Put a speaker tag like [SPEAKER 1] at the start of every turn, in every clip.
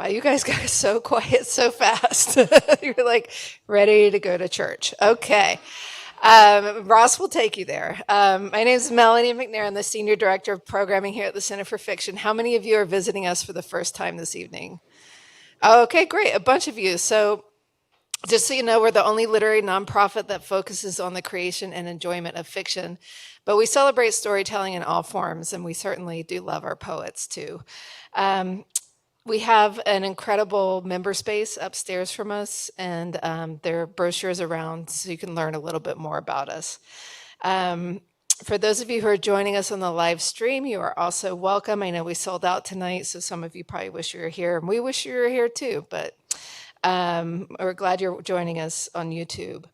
[SPEAKER 1] Wow, you guys got so quiet so fast. You're like ready to go to church. Okay. Ross will take you there. My name is Melanie McNair. I'm the Senior Director of Programming here at the Center for Fiction. How many of you are visiting us for the first time this evening? Okay, great. A bunch of you. So, just so you know, we're the only literary nonprofit that focuses on the creation and enjoyment of fiction, but we celebrate storytelling in all forms, and we certainly do love our poets too. Um, we have an incredible member space upstairs from us, and there are brochures around so you can learn a little bit more about us. Um, for those of you who are joining us on the live stream, you are also welcome. I know we sold out tonight, so some of you probably wish you were here, and we wish you were here too, but we're glad you're joining us on YouTube.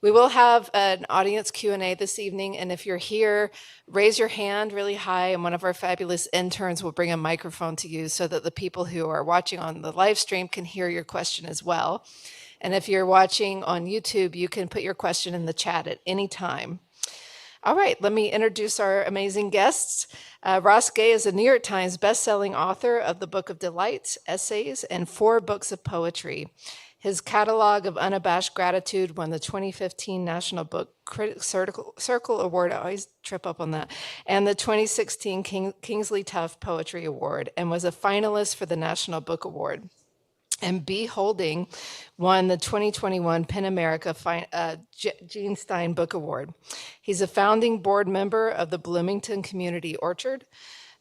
[SPEAKER 1] We will have an audience Q&A this evening, and if you're here, raise your hand really high, and one of our fabulous interns will bring a microphone to you so that the people who are watching on the live stream can hear your question as well. And if you're watching on YouTube, you can put your question in the chat at any time. All right, let me introduce our amazing guests. Ross Gay is a New York Times bestselling author of the Book of Delights, essays, and 4 books of poetry. His catalog of unabashed gratitude won the 2015 National Book Critics Circle Award. I always trip up on that. And the 2016 Kingsley Tuff Poetry Award, and was a finalist for the National Book Award. And B. Holding won the 2021 PEN America Gene Stein Book Award. He's a founding board member of the Bloomington Community Orchard,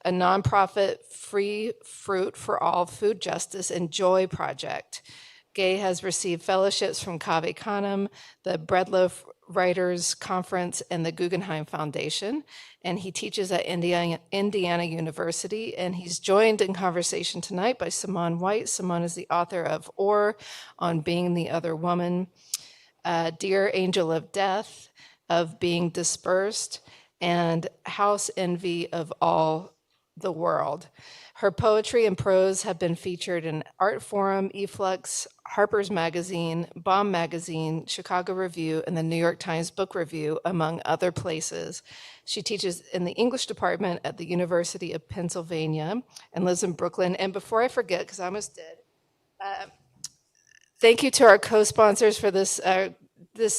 [SPEAKER 1] a nonprofit free fruit for all food justice and joy project. Gay has received fellowships from Cave Canem, the Breadloaf Writers Conference, and the Guggenheim Foundation, and he teaches at Indiana University, and he's joined in conversation tonight by Simone White. Simone is the author of Or, On Being the Other Woman, Dear Angel of Death, of Being Dispersed, and House Envy of All the World. Her poetry and prose have been featured in Art Forum, eFlux, Harper's Magazine, Bomb Magazine, Chicago Review, and the New York Times Book Review, among other places. She teaches in the English department at the University of Pennsylvania and lives in Brooklyn. And before I forget, because I almost did, thank you to our co-sponsors for this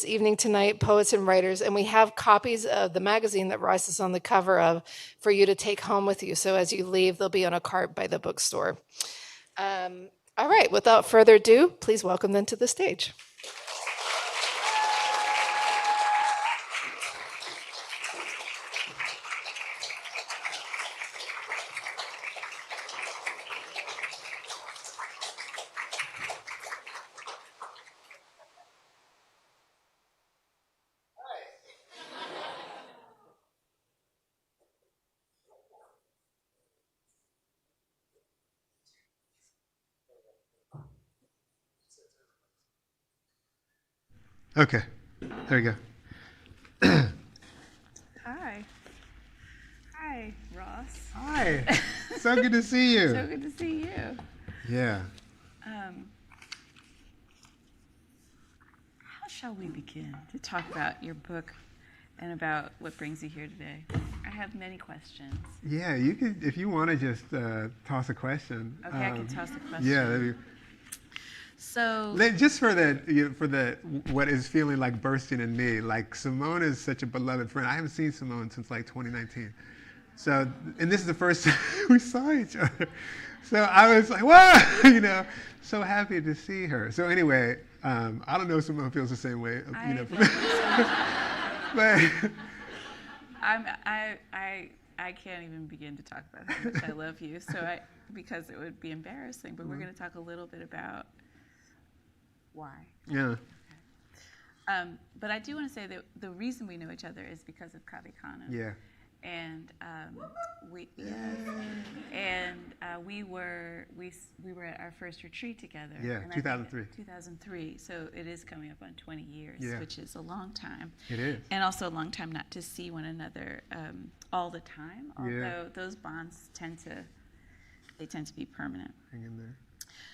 [SPEAKER 1] evening tonight, Poets and Writers, and we have copies of the magazine that Ross is on the cover of for you to take home with you. So as you leave, they'll be on a cart by the bookstore. All right, without further ado, please welcome them to the stage.
[SPEAKER 2] Okay, there we go.
[SPEAKER 3] Hi. Hi, Ross.
[SPEAKER 2] Hi, so good to see you.
[SPEAKER 3] So good to see you.
[SPEAKER 2] Yeah.
[SPEAKER 3] How shall we begin to talk about your book and about what brings you here today? I have many questions.
[SPEAKER 2] Yeah, you could, if you want to just toss a question.
[SPEAKER 3] Okay, I can toss a question.
[SPEAKER 2] Yeah, that'd be,
[SPEAKER 3] So,
[SPEAKER 2] just for the what is feeling like bursting in me. Like Simone is such a beloved friend. I haven't seen Simone since like 2019. So, and this is the first time we saw each other. So I was like, wow, so happy to see her. So anyway, I don't know if Simone feels the same way, for me. But
[SPEAKER 3] I can't even begin to talk about how much I love you. So because it would be embarrassing, but we're going to talk a little bit about why.
[SPEAKER 2] Yeah.
[SPEAKER 3] But I do want to say that the reason we know each other is because of Cave Canem.
[SPEAKER 2] Yeah.
[SPEAKER 3] And we were at our first retreat together.
[SPEAKER 2] Yeah, 2003.
[SPEAKER 3] 2003. So it is coming up on 20 years,
[SPEAKER 2] Yeah.
[SPEAKER 3] which is a long time.
[SPEAKER 2] It is.
[SPEAKER 3] And also a long time not to see one another all the time. Although those bonds tend to be permanent.
[SPEAKER 2] Hang in there.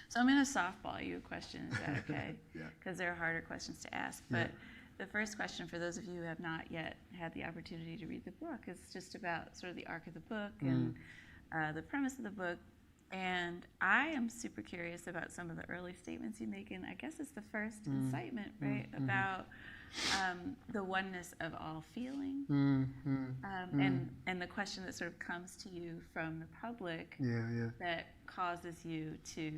[SPEAKER 3] So I'm going to softball you a question. Is that okay?
[SPEAKER 2] Yeah.
[SPEAKER 3] Because there are harder questions to ask. But the first question, for those of you who have not yet had the opportunity to read the book, is just about sort of the arc of the book and the premise of the book. And I am super curious about some of the early statements you make, and I guess it's the first incitement, right? About the oneness of all feeling, and the question that sort of comes to you from the public that causes you to,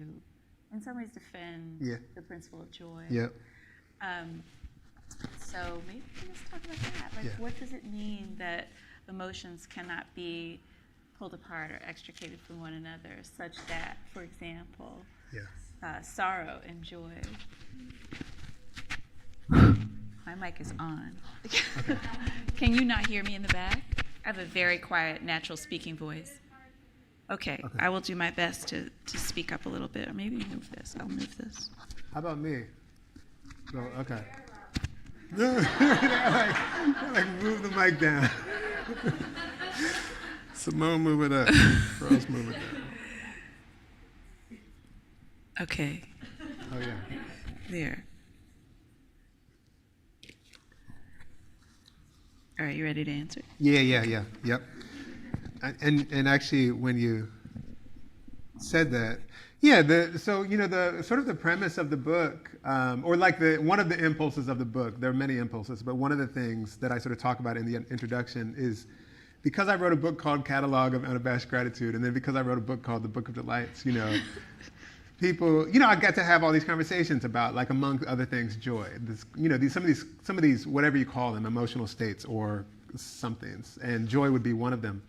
[SPEAKER 3] in some ways, defend the principle of joy.
[SPEAKER 2] Yep.
[SPEAKER 3] So maybe let's talk about that. Like, what does it mean that emotions cannot be pulled apart or extricated from one another, such that, for example, sorrow and joy. My mic is on. Okay. Can you not hear me in the back? I have a very quiet, natural speaking voice. Okay. I will do my best to speak up a little bit, or maybe move this. I'll move this.
[SPEAKER 2] How about me? No, okay. like move the mic down. Simone, move it up. Rose, move it down.
[SPEAKER 3] Okay.
[SPEAKER 2] Oh, yeah.
[SPEAKER 3] There. All right, you ready to answer?
[SPEAKER 2] Yeah. Yep. And actually, when you said that, the sort of the premise of the book, or like one of the impulses of the book, there are many impulses, but one of the things that I sort of talk about in the introduction is, because I wrote a book called Catalog of Unabashed Gratitude, and then because I wrote a book called The Book of Delights, people, I got to have all these conversations about, like, among other things, joy. This, some of these, whatever you call them, emotional states or somethings, and joy would be one of them.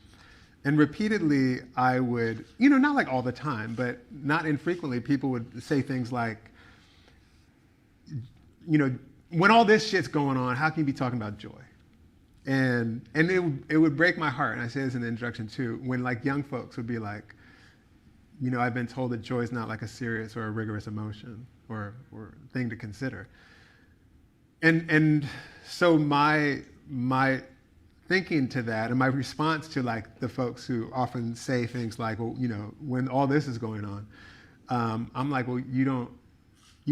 [SPEAKER 2] And repeatedly, I would, not like all the time, but not infrequently, people would say things like, when all this shit's going on, how can you be talking about joy? And it would break my heart, and I say this in the introduction too, when like young folks would be like, I've been told that joy is not like a serious or a rigorous emotion or thing to consider. And so my thinking to that, and my response to like the folks who often say things like, well, when all this is going on, I'm like, well, you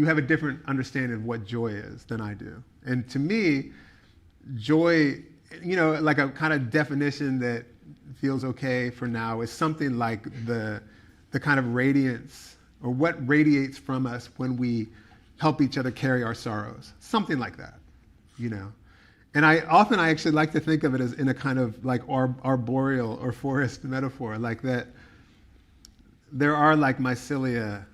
[SPEAKER 2] have a different understanding of what joy is than I do. And to me, joy, like a kind of definition that feels okay for now is something like the kind of radiance, or what radiates from us when we help each other carry our sorrows. Something like that, And I actually like to think of it as in a kind of like arboreal or forest metaphor, like that there are like mycelia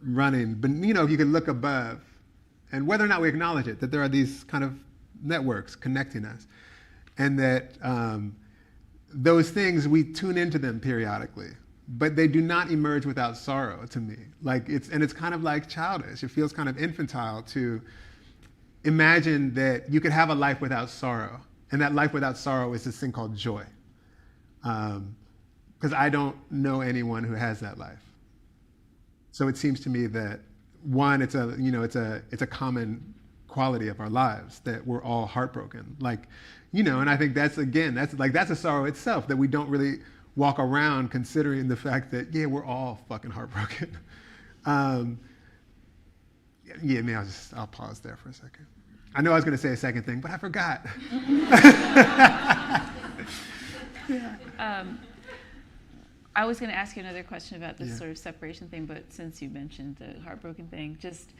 [SPEAKER 2] running, but if you can look above, and whether or not we acknowledge it, that there are these kind of networks connecting us, and that those things, we tune into them periodically, but they do not emerge without sorrow to me. Like it's kind of like childish. It feels kind of infantile to imagine that you could have a life without sorrow, and that life without sorrow is this thing called joy. Because I don't know anyone who has that life. So it seems to me that one, it's a common quality of our lives, that we're all heartbroken. Like, and I think that's a sorrow itself, that we don't really walk around considering the fact that, we're all fucking heartbroken. Maybe I'll pause there for a second. I know I was going to say a second thing, but I forgot.
[SPEAKER 3] I was going to ask you another question about this sort of separation thing, but since you mentioned the heartbroken thing, just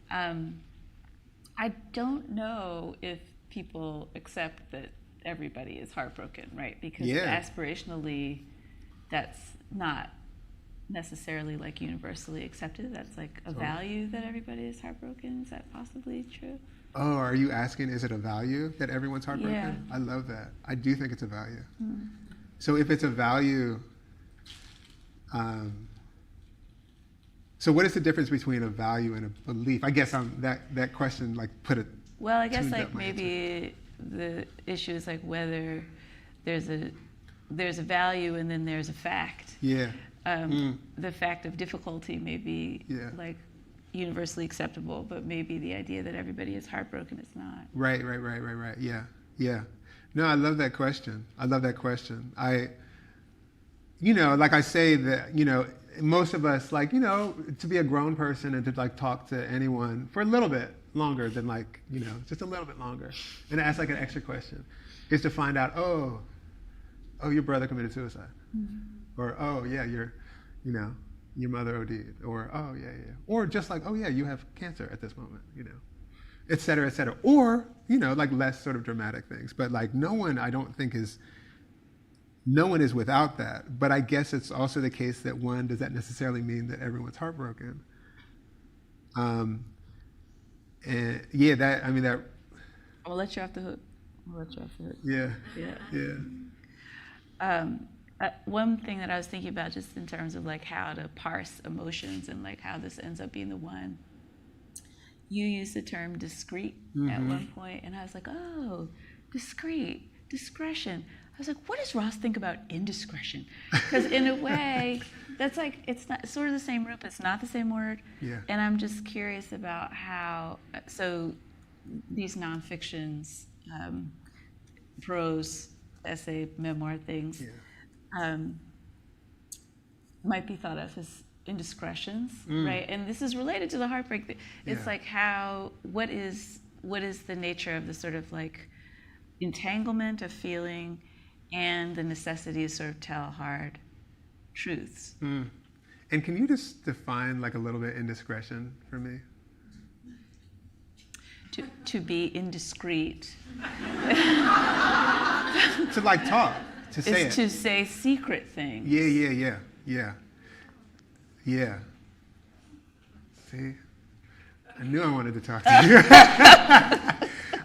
[SPEAKER 3] I don't know if people accept that everybody is heartbroken, right? Because aspirationally, that's not necessarily like universally accepted. That's like a value that everybody is heartbroken. Is that possibly true?
[SPEAKER 2] Oh, are you asking, is it a value that everyone's heartbroken?
[SPEAKER 3] Yeah.
[SPEAKER 2] I love that. I do think it's a value. So if it's a value, so what is the difference between a value and a belief? I guess that question like put it.
[SPEAKER 3] Well, I guess like maybe the issue is like whether there's a value and then there's a fact.
[SPEAKER 2] Yeah.
[SPEAKER 3] The fact of difficulty may be like universally acceptable, but maybe the idea that everybody is heartbroken is not. Right.
[SPEAKER 2] Yeah. No, I love that question. Like I say that, most of us, like, to be a grown person and to like talk to anyone for a little bit longer than like, just a little bit longer, and ask like an extra question, is to find out, oh, your brother committed suicide. Or, oh yeah, your you know, your mother OD'd, or oh yeah, yeah, or just like, oh yeah, you have cancer at this moment, you know, et cetera, or you know, like less sort of dramatic things. But like no one is without that. But I guess it's also the case that does that necessarily mean that everyone's heartbroken? And yeah, that I mean that.
[SPEAKER 3] I'll let you off the hook. I'll let you off the hook.
[SPEAKER 2] Yeah.
[SPEAKER 3] Yeah. One thing that I was thinking about, just in terms of like how to parse emotions and like how this ends up being the one. You used the term discreet at one point, and I was like, oh, discreet, discretion. I was like, what does Ross think about indiscretion? Because in a way, that's like, it's not, it's sort of the same root, but it's not the same word.
[SPEAKER 2] Yeah.
[SPEAKER 3] And I'm just curious about how, so these nonfictions, prose, essay, memoir things, might be thought of as indiscretions, right? And this is related to the heartbreak. It's like what is the nature of the sort of like entanglement of feeling and the necessity to sort of tell hard truths.
[SPEAKER 2] And can you just define like a little bit indiscretion for me?
[SPEAKER 3] To be indiscreet.
[SPEAKER 2] To like talk, to say it.
[SPEAKER 3] To say secret things.
[SPEAKER 2] Yeah. See? I knew I wanted to talk to you.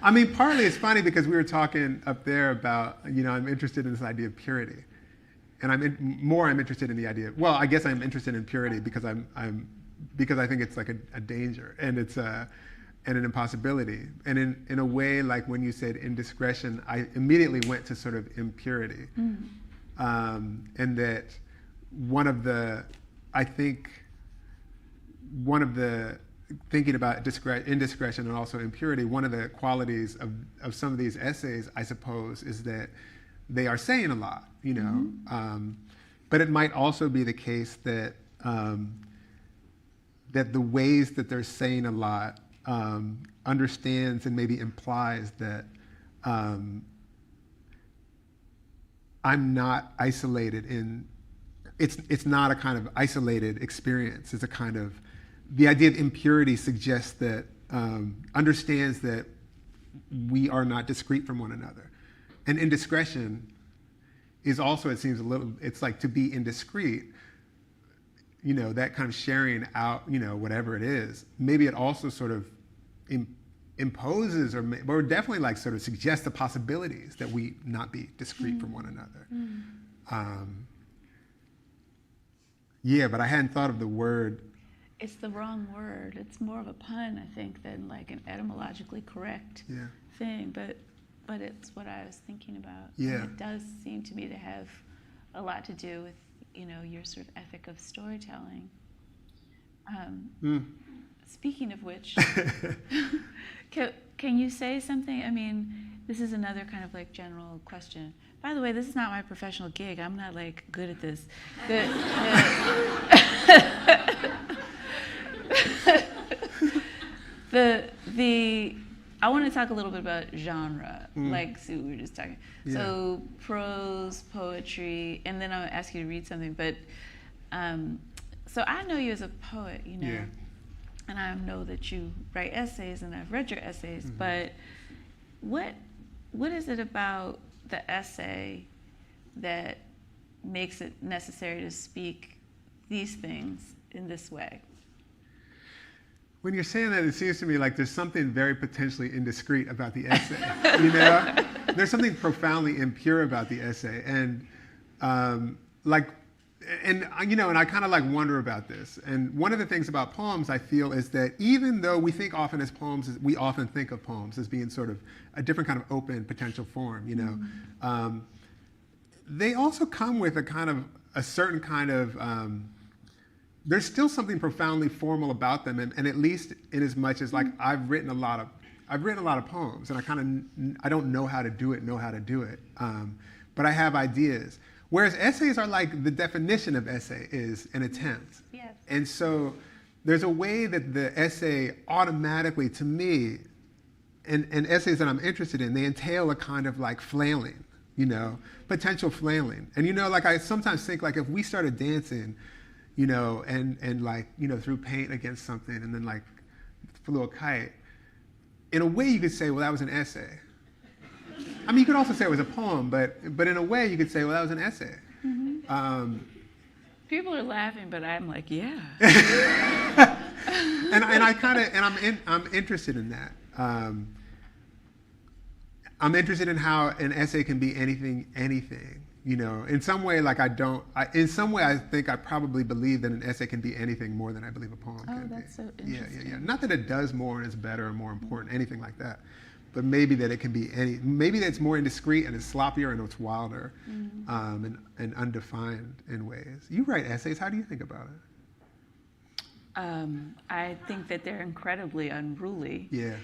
[SPEAKER 2] I mean, partly it's funny because we were talking up there about, you know, I'm interested in this idea of purity. And I'm interested in the idea, well, I guess I'm interested in purity because because I think it's like a danger and it's and an impossibility. And in a way, like when you said indiscretion, I immediately went to sort of impurity. And that one of the thinking about indiscretion and also impurity, one of the qualities of some of these essays, I suppose, is that they are saying a lot, you know. But it might also be the case that that the ways that they're saying a lot understands and maybe implies that I'm not isolated in. It's not a kind of isolated experience. It's a kind of, the idea of impurity suggests that, understands that we are not discrete from one another. And indiscretion is also, it seems it's like to be indiscreet, you know, that kind of sharing out, you know, whatever it is. Maybe it also sort of imposes or definitely like sort of suggests the possibilities that we not be discrete from one another. Yeah, but I hadn't thought of the word.
[SPEAKER 3] It's the wrong word. It's more of a pun, I think, than like an etymologically correct thing. But it's what I was thinking about.
[SPEAKER 2] Yeah.
[SPEAKER 3] And it does seem to me to have a lot to do with, you know, your sort of ethic of storytelling. Speaking of which, can you say something? I mean, this is another kind of like general question. By the way, this is not my professional gig. I'm not like good at this. I want to talk a little bit about genre, like we were just talking.
[SPEAKER 2] Yeah.
[SPEAKER 3] So prose, poetry, and then I'll ask you to read something. But so I know you as a poet, you know.
[SPEAKER 2] Yeah.
[SPEAKER 3] And I know that you write essays, and I've read your essays. But what is it about the essay that makes it necessary to speak these things in this way?
[SPEAKER 2] When you're saying that, it seems to me like there's something very potentially indiscreet about the essay. You know, there's something profoundly impure about the essay, and you know, and I kind of like wonder about this. And one of the things about poems, I feel, is that even though we think often of poems as being sort of a different kind of open potential form, you know, they also come with a certain kind of, there's still something profoundly formal about them, and at least in as much as like I've written a lot of poems, and I don't know how to do it, but I have ideas. Whereas essays are like, the definition of essay is an attempt.
[SPEAKER 3] Yes.
[SPEAKER 2] And so there's a way that the essay automatically, to me, and essays that I'm interested in, they entail a kind of like flailing, you know, potential flailing. And you know, like I sometimes think like if we started dancing, and like, threw paint against something and then like flew a kite. In a way you could say, well, that was an essay. I mean, you could also say it was a poem, but in a way you could say, well, that was an essay.
[SPEAKER 3] Mm-hmm. People are laughing, but I'm like, yeah.
[SPEAKER 2] and I'm interested in that. I'm interested in how an essay can be anything. In some way, like in some way, I think I probably believe that an essay can be anything more than I believe a poem can be.
[SPEAKER 3] Oh, that's so interesting.
[SPEAKER 2] Yeah. Not that it does more and is better or more important, anything like that. But maybe that it can be maybe that it's more indiscreet and it's sloppier and it's wilder, and undefined in ways. You write essays. How do you think about it?
[SPEAKER 3] I think that they're incredibly unruly.
[SPEAKER 2] Yeah.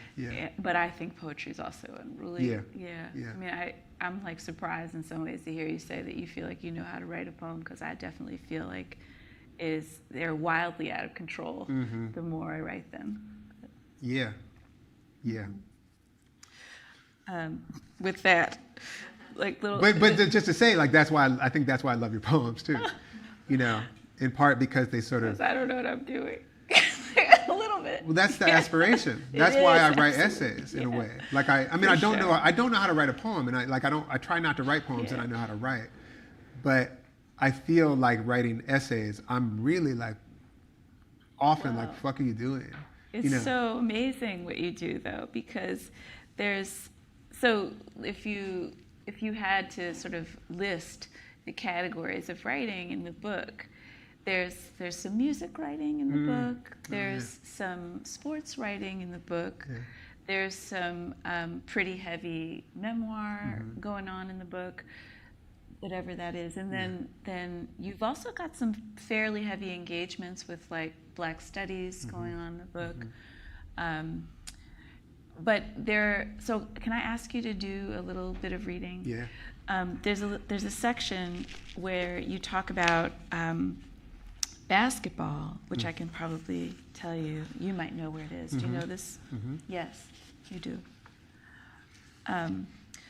[SPEAKER 3] But I think poetry is also unruly.
[SPEAKER 2] Yeah.
[SPEAKER 3] I mean, I'm like surprised in some ways to hear you say that you feel like you know how to write a poem, because I definitely feel like they're wildly out of control the more I write them.
[SPEAKER 2] Yeah.
[SPEAKER 3] With that, like little.
[SPEAKER 2] But just to say, like, I think that's why I love your poems too. In part because they sort of.
[SPEAKER 3] I don't know what I'm doing. A little bit.
[SPEAKER 2] Well, that's the aspiration. That's why I write essays in a way. Like I don't know how to write a poem, and I try not to write poems that I know how to write, but I feel like writing essays, I'm really like often like, fuck are you doing?
[SPEAKER 3] It's so amazing what you do though, because if you had to sort of list the categories of writing in the book, there's some music writing in the book, there's some sports writing in the book, there's some pretty heavy memoir going on in the book, whatever that is, and then you've also got some fairly heavy engagements with like Black studies going on in the book. But so can I ask you to do a little bit of reading?
[SPEAKER 2] Yeah.
[SPEAKER 3] There's a section where you talk about basketball, which I can probably tell you. You might know where it is. Do you know this? Yes, you do.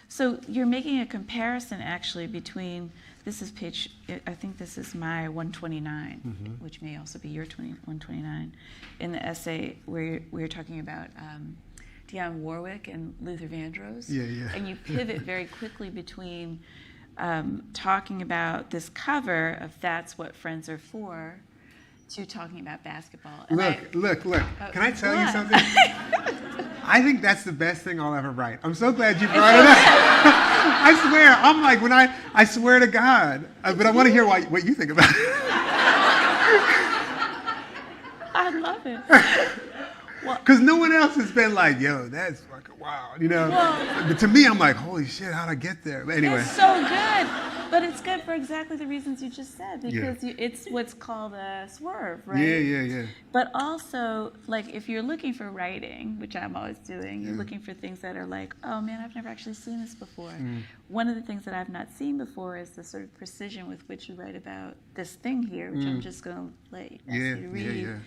[SPEAKER 3] So you're making a comparison actually between, this is page, I think this is my 129, which may also be your 129, in the essay where we're talking about Dionne Warwick and Luther Vandross.
[SPEAKER 2] Yeah. And
[SPEAKER 3] you pivot very quickly between talking about this cover of That's What Friends Are For to talking about basketball. And
[SPEAKER 2] Look. Can I tell you something? I think that's the best thing I'll ever write. I'm so glad you brought it up. I swear, I'm like, I swear to God. But I want to hear what you think about it.
[SPEAKER 3] I love it.
[SPEAKER 2] Because no one else has been like, yo, that's fucking wild, But to me, I'm like, holy shit, how'd I get there? But anyway.
[SPEAKER 3] It's so good. But it's good for exactly the reasons you just said, because it's what's called a swerve, right?
[SPEAKER 2] Yeah.
[SPEAKER 3] But also, like, if you're looking for writing, which I'm always doing, you're looking for things that are like, oh man, I've never actually seen this before. One of the things that I've not seen before is the sort of precision with which you write about this thing here, which I'm just going to ask you to read.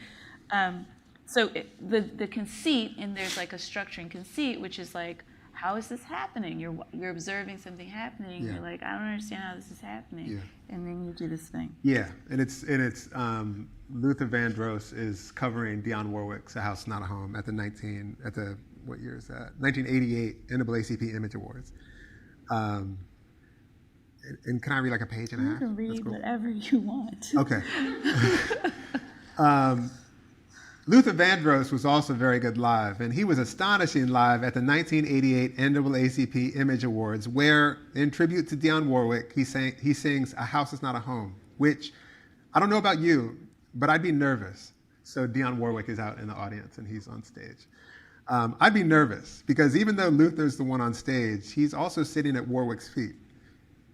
[SPEAKER 3] So the conceit, and there's like a structuring conceit, which is like, how is this happening? You're observing something happening. You're like, I don't understand how this is happening. And then you do this thing.
[SPEAKER 2] Yeah, and it's Luther Vandross is covering Dionne Warwick's A House Not a Home at the what year is that? 1988 NAACP Image Awards. And can I read like a page and a half?
[SPEAKER 3] You can read whatever you want.
[SPEAKER 2] Okay. Luther Vandross was also very good live, and he was astonishing live at the 1988 NAACP Image Awards, where, in tribute to Dionne Warwick, he sings A House Is Not a Home, which, I don't know about you, but I'd be nervous. So Dionne Warwick is out in the audience, and he's on stage. I'd be nervous, because even though Luther's the one on stage, he's also sitting at Warwick's feet.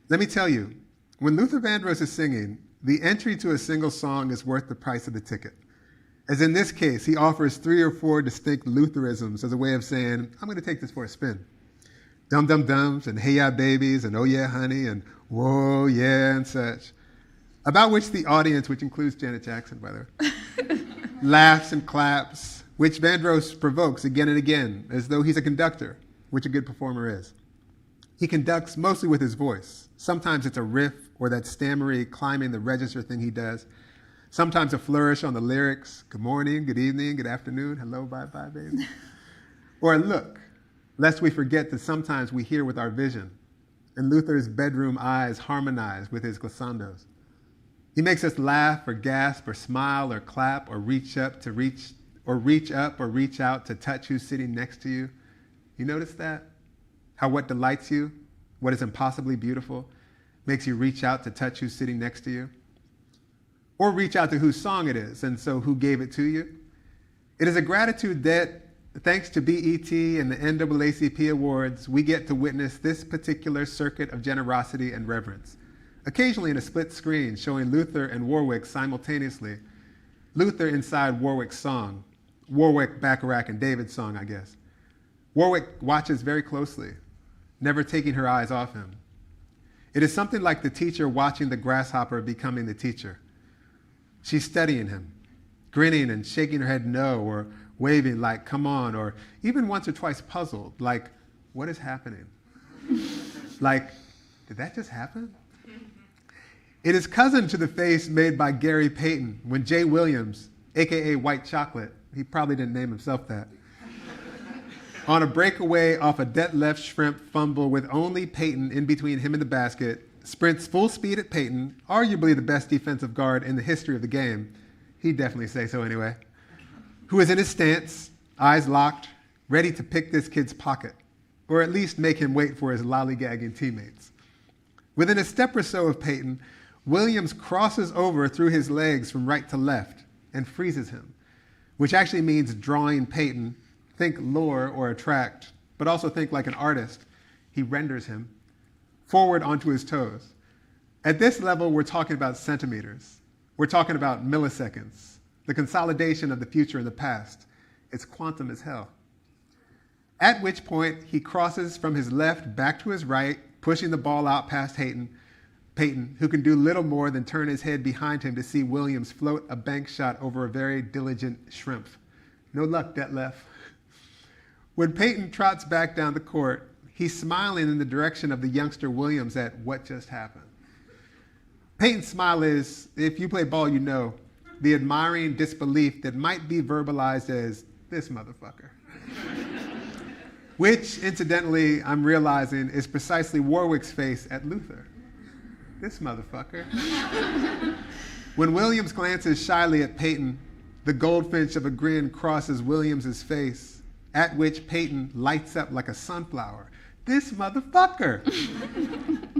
[SPEAKER 2] Let me tell you, when Luther Vandross is singing, the entry to a single song is worth the price of the ticket. As in this case, he offers 3 or 4 distinct Lutherisms as a way of saying, I'm going to take this for a spin. Dum-dum-dums and hey ya babies and oh yeah honey and whoa yeah and such. About which the audience, which includes Janet Jackson, by the way, laughs and claps, which Vandross provokes again and again, as though he's a conductor, which a good performer is. He conducts mostly with his voice. Sometimes it's a riff or that stammery climbing the register thing he does. Sometimes a flourish on the lyrics, good morning, good evening, good afternoon, hello, bye-bye, baby. Or a look, lest we forget that sometimes we hear with our vision, and Luther's bedroom eyes harmonize with his glissandos. He makes us laugh or gasp or smile or clap or reach up or reach out to touch who's sitting next to you. You notice that? How what delights you, what is impossibly beautiful, makes you reach out to touch who's sitting next to you? Or reach out to whose song it is, and so who gave it to you? It is a gratitude that, thanks to BET and the NAACP Awards, we get to witness this particular circuit of generosity and reverence, occasionally in a split screen showing Luther and Warwick simultaneously. Luther inside Warwick's song, Warwick, Bacharach, and David's song, I guess. Warwick watches very closely, never taking her eyes off him. It is something like the teacher watching the grasshopper becoming the teacher. She's studying him, grinning and shaking her head no, or waving like, come on, or even once or twice puzzled, like, what is happening? Like, did that just happen? It is cousin to the face made by Gary Payton when Jay Williams, AKA White Chocolate, he probably didn't name himself that, on a breakaway off a dead left shrimp fumble with only Payton in between him and the basket, sprints full speed at Payton, arguably the best defensive guard in the history of the game. He'd definitely say so anyway. Who is in his stance, eyes locked, ready to pick this kid's pocket, or at least make him wait for his lollygagging teammates. Within a step or so of Payton, Williams crosses over through his legs from right to left and freezes him, which actually means drawing Payton. Think lure or attract, but also think like an artist. He renders him forward onto his toes. At this level, we're talking about centimeters. We're talking about milliseconds, the consolidation of the future and the past. It's quantum as hell. At which point, he crosses from his left back to his right, pushing the ball out past Payton, who can do little more than turn his head behind him to see Williams float a bank shot over a very diligent shrimp. No luck, Detlef. When Payton trots back down the court, he's smiling in the direction of the youngster Williams at what just happened. Payton's smile is, if you play ball, you know, the admiring disbelief that might be verbalized as, this motherfucker. Which, incidentally, I'm realizing is precisely Warwick's face at Luther. This motherfucker. When Williams glances shyly at Payton, the goldfinch of a grin crosses Williams's face, at which Payton lights up like a sunflower. This motherfucker.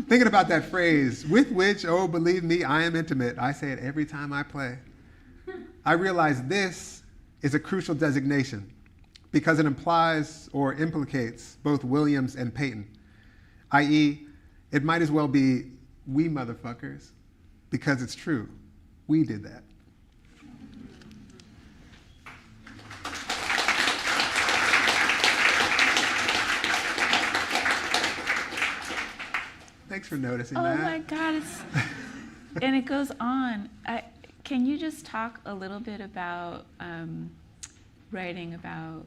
[SPEAKER 2] Thinking about that phrase, with which, oh, believe me, I am intimate. I say it every time I play. I realize this is a crucial designation because it implies or implicates both Williams and Payton, i.e., it might as well be we motherfuckers because it's true. We did that. Thanks for noticing that.
[SPEAKER 3] Oh my God, and it goes on. Can you just talk a little bit about writing about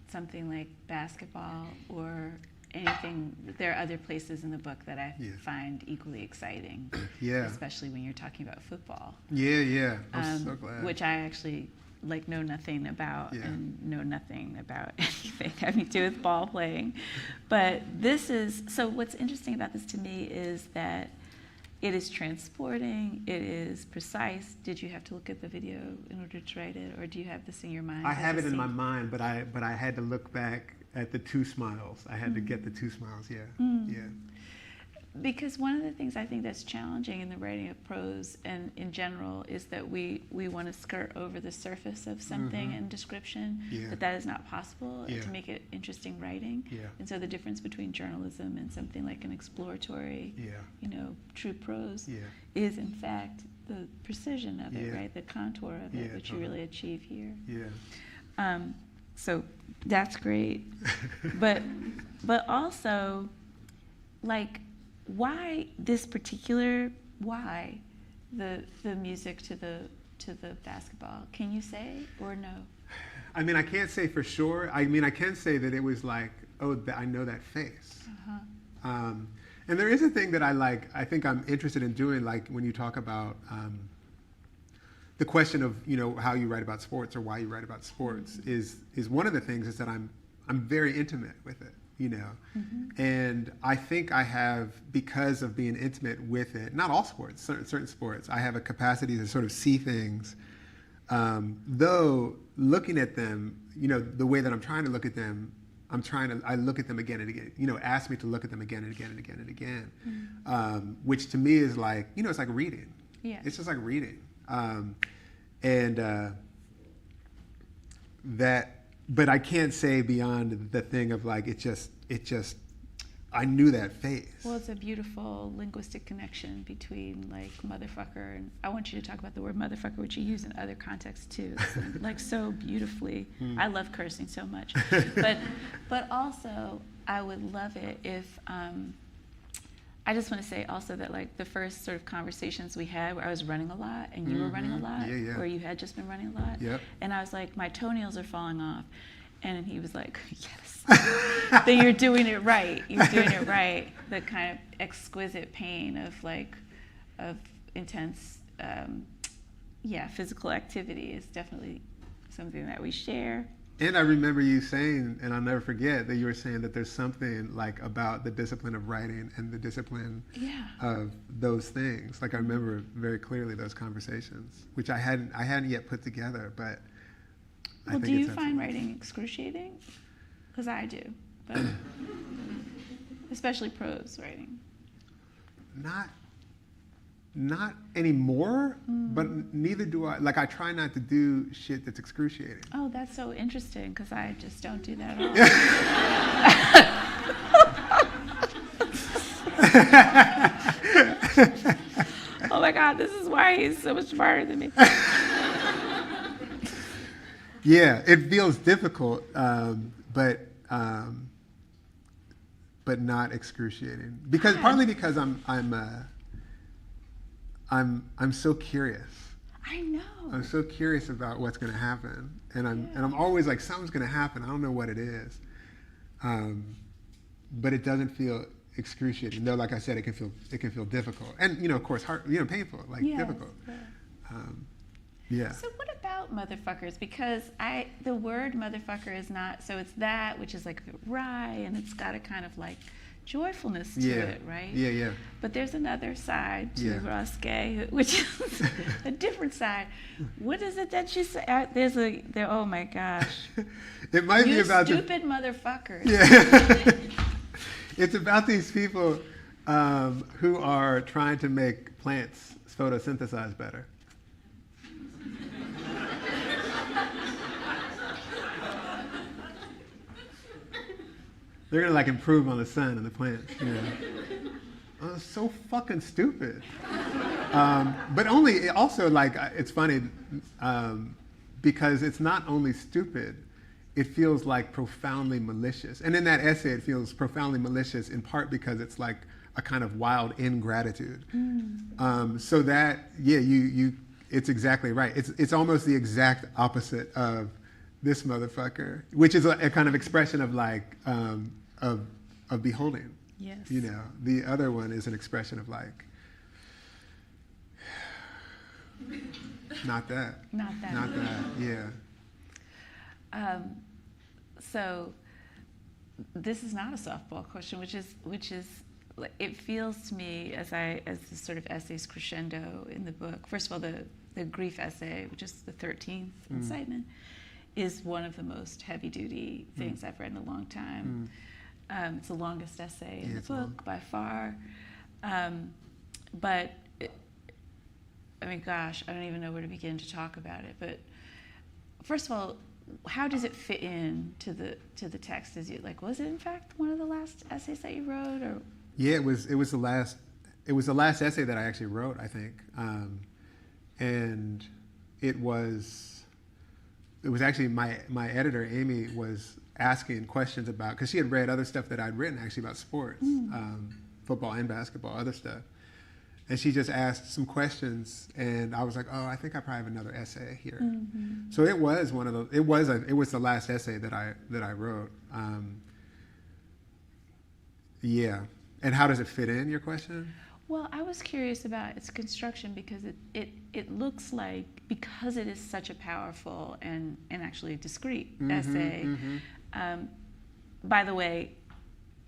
[SPEAKER 3] something like basketball or anything? There are other places in the book that I find equally exciting, especially when you're talking about football.
[SPEAKER 2] Yeah. I'm so glad.
[SPEAKER 3] Which I actually know nothing about and know nothing about anything having to do with ball playing. But so what's interesting about this to me is that it is transporting, it is precise. Did you have to look at the video in order to write it, or do you have this in your mind?
[SPEAKER 2] I have it in my mind, but I had to look back at the two smiles. I had to get the two smiles, yeah.
[SPEAKER 3] Because one of the things I think that's challenging in the writing of prose and in general is that we want to skirt over the surface of something in description, but that is not possible to make it interesting writing. And so the difference between journalism and something like an exploratory, true prose is in fact the precision of it, right? The contour of it, which you really achieve here. So that's great. but also, why this particular, why the music to the basketball? Can you say or no?
[SPEAKER 2] I mean, I can't say for sure. I mean, I can say that it was like, oh, I know that face. And there is a thing that I think I'm interested in doing, like when you talk about the question of, you know, how you write about sports or why you write about sports is one of the things is that I'm very intimate with it, you know. And I think I have, because of being intimate with it, not all sports, certain sports, I have a capacity to sort of see things, though looking at them, you know, the way that I'm trying to look at them, I look at them again and again, you know, ask me to look at them again and again and again and again, which to me is like, you know, it's like reading.
[SPEAKER 3] Yeah.
[SPEAKER 2] It's just like reading. That, but I can't say beyond the thing of like, it just, I knew that phase.
[SPEAKER 3] Well, it's a beautiful linguistic connection between like motherfucker, and I want you to talk about the word motherfucker, which you use in other contexts too, like so beautifully. I love cursing so much, but also I would love it if, I just want to say also that like the first sort of conversations we had where I was running a lot and you were running a lot, or you had just been running a lot, and I was like, my toenails are falling off. And he was like, yes, that you're doing it right. You're doing it right. The kind of exquisite pain of like, of intense, physical activity is definitely something that we share.
[SPEAKER 2] And I remember you saying, and I'll never forget, that you were saying that there's something like about the discipline of writing and the discipline of those things. Like I remember very clearly those conversations, which I hadn't yet put together, but
[SPEAKER 3] well, do you find writing excruciating? Because I do, but especially prose writing. Not anymore, but neither do I. Like I try not to do shit that's excruciating. Oh, that's so interesting, because I just don't do that at all. Oh my God, this is why he's so much smarter than me.
[SPEAKER 2] Yeah, it feels difficult, but not excruciating. Because partly because I'm so curious.
[SPEAKER 3] I know.
[SPEAKER 2] I'm so curious about what's going to happen, and I'm always like, something's going to happen. I don't know what it is, but it doesn't feel excruciating. Though, like I said, it can feel difficult, and you know, of course, painful, like difficult. Yeah.
[SPEAKER 3] So what about motherfuckers? Because the word motherfucker is not, so it's that, which is like wry, and it's got a kind of like joyfulness to it, right?
[SPEAKER 2] Yeah.
[SPEAKER 3] But there's another side to Ross Gay, which is a different side. What is it that you say? Oh my gosh.
[SPEAKER 2] It might be about
[SPEAKER 3] stupid motherfuckers.
[SPEAKER 2] Yeah. It's about these people who are trying to make plants photosynthesize better. They're gonna like improve on the sun and the plants, you know. Oh, it's so fucking stupid. But also like, it's funny because it's not only stupid, it feels like profoundly malicious. And in that essay, it feels profoundly malicious in part because it's like a kind of wild ingratitude. So that, it's exactly right. It's almost the exact opposite of this motherfucker, which is a kind of expression of like, of beholding.
[SPEAKER 3] Yes.
[SPEAKER 2] You know, the other one is an expression of like, not that, yeah.
[SPEAKER 3] So this is not a softball question, which is, it feels to me as the sort of essays crescendo in the book. First of all, the grief essay, which is the 13th incitement, is one of the most heavy-duty things I've read in a long time. It's the longest essay in the book by far. But, I mean, gosh, I don't even know where to begin to talk about it. But first of all, how does it fit in to the text? Was it in fact one of the last essays that you wrote, or?
[SPEAKER 2] Yeah, it was the last essay that I actually wrote, I think, and it was actually my editor Amy was asking questions about, because she had read other stuff that I'd written actually about sports, football and basketball, other stuff. And she just asked some questions, and I was like, "Oh, I think I probably have another essay here." So it was it was the last essay that I wrote. Yeah. And how does it fit in, your question?
[SPEAKER 3] Well, I was curious about its construction because it looks like, because it is such a powerful and actually discrete essay, by the way,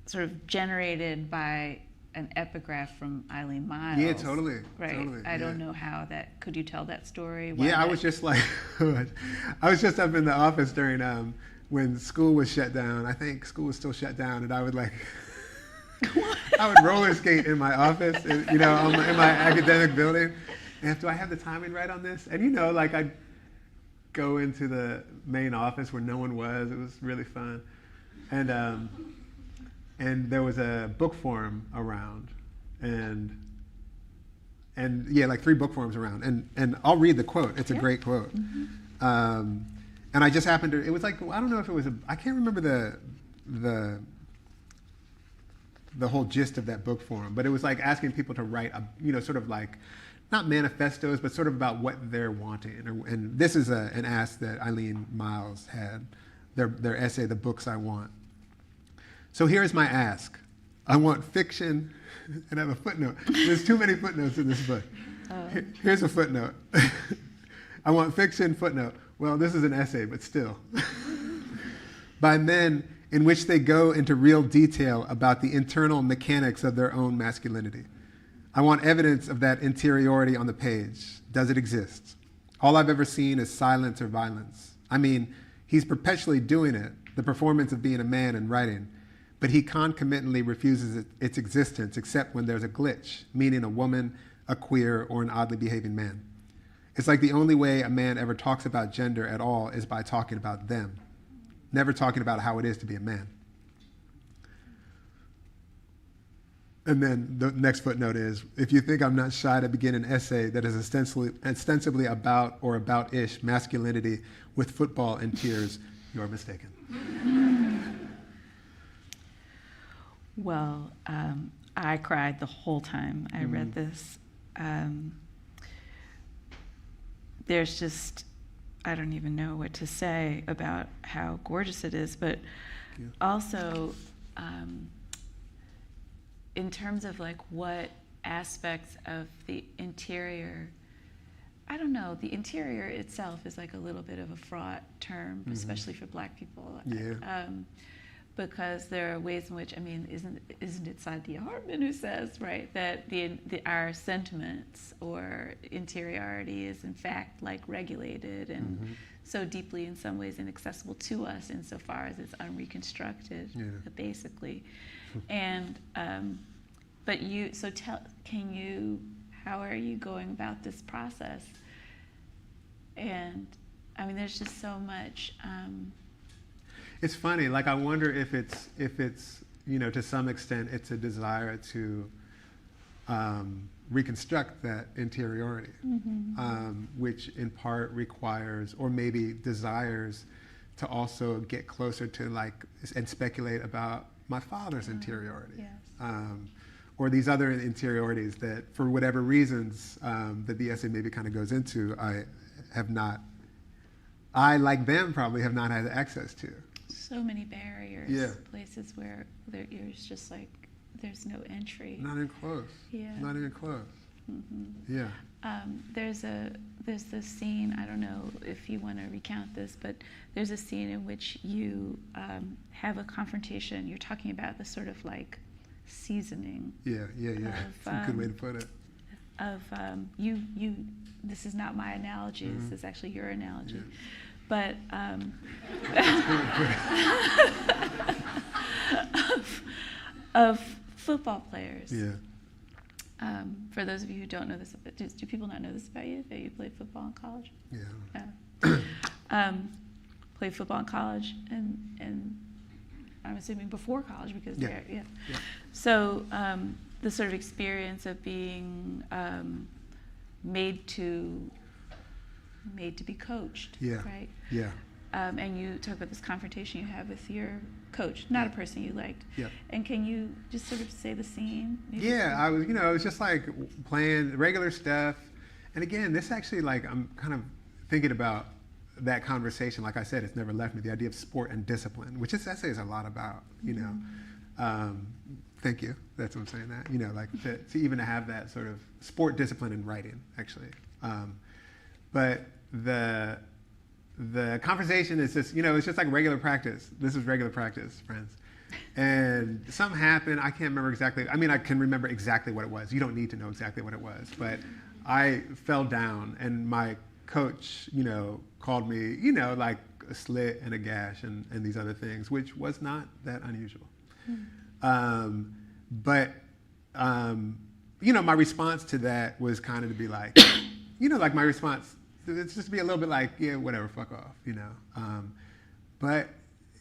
[SPEAKER 3] sort of generated by an epigraph from Eileen Miles.
[SPEAKER 2] Yeah, totally.
[SPEAKER 3] Right.
[SPEAKER 2] Totally,
[SPEAKER 3] I don't know how that. Could you tell that story?
[SPEAKER 2] Yeah, I was just like, I was just up in the office during when school was shut down. I think school was still shut down, and I would like. I would roller skate in my office, in my academic building. And do I have the timing right on this? And like I'd go into the main office where no one was. It was really fun, and there was a book forum around, and yeah, like 3 book forums around. And I'll read the quote. It's a great quote. And I just happened to. It was like, I don't know if it was I can't remember the whole gist of that book forum, but it was like asking people to write sort of like, not manifestos, but sort of about what they're wanting. And this is an ask that Eileen Miles had, their essay, The Books I Want. So here's my ask. I want fiction, and I have a footnote. There's too many footnotes in this book. Here's a footnote. I want fiction, footnote. Well, this is an essay, but still. By men in which they go into real detail about the internal mechanics of their own masculinity. I want evidence of that interiority on the page. Does it exist? All I've ever seen is silence or violence. I mean, he's perpetually doing it, the performance of being a man and writing, but he concomitantly refuses its existence except when there's a glitch, meaning a woman, a queer, or an oddly behaving man. It's like the only way a man ever talks about gender at all is by talking about them. Never talking about how it is to be a man. And then the next footnote is, if you think I'm not shy to begin an essay that is ostensibly about or about-ish masculinity with football and tears, you're mistaken.
[SPEAKER 3] Well, I cried the whole time I read this. There's just, I don't even know what to say about how gorgeous it is, but also in terms of like what aspects of the interior, I don't know, the interior itself is like a little bit of a fraught term, especially for Black people.
[SPEAKER 2] Yeah.
[SPEAKER 3] Because there are ways in which, I mean, isn't it Saadia Hartman who says, right, that our sentiments or interiority is in fact like regulated and so deeply in some ways inaccessible to us insofar as it's unreconstructed, basically. And but how are you going about this process? And I mean, there's just so much.
[SPEAKER 2] It's funny, like I wonder if it's to some extent it's a desire to reconstruct that interiority, which in part requires or maybe desires to also get closer to like and speculate about my father's interiority.
[SPEAKER 3] Yes.
[SPEAKER 2] Or these other interiorities that for whatever reasons that the essay maybe kind of goes into, I like them probably have not had access to.
[SPEAKER 3] So many barriers, places where there's just like, there's no entry.
[SPEAKER 2] Not even close.
[SPEAKER 3] Yeah.
[SPEAKER 2] Not even close. Yeah.
[SPEAKER 3] There's this scene, I don't know if you want to recount this, but there's a scene in which you have a confrontation. You're talking about the sort of like seasoning.
[SPEAKER 2] Yeah. That's a good way to put it.
[SPEAKER 3] This is not my analogy, this is actually your analogy. Yeah. But of football players.
[SPEAKER 2] Yeah.
[SPEAKER 3] For those of you who don't know this, do people not know this about you, that you played football in college?
[SPEAKER 2] Yeah.
[SPEAKER 3] Played football in college, and I'm assuming before college because So the sort of experience of being made to be coached, right?
[SPEAKER 2] Yeah.
[SPEAKER 3] And you talk about this confrontation you have with your coach, not a person you liked.
[SPEAKER 2] Yeah.
[SPEAKER 3] And can you just sort of say the scene?
[SPEAKER 2] I was just like playing regular stuff. And again, this actually like, I'm kind of thinking about that conversation. Like I said, it's never left me, the idea of sport and discipline, which this essay is a lot about, Thank you. That's what I'm saying. That, you know, like to even have that sort of sport discipline in writing, actually. But the conversation is just, you know, it's just like regular practice. This is regular practice, friends. And something happened. I can't remember exactly. I mean, I can remember exactly what it was. You don't need to know exactly what it was. But I fell down, and my coach, you know, called me, you know, like a slit and a gash and these other things, which was not that unusual. But you know, my response to that was kind of to be like, you know, like my response, it's just to be a little bit like, yeah, whatever, fuck off, you know. But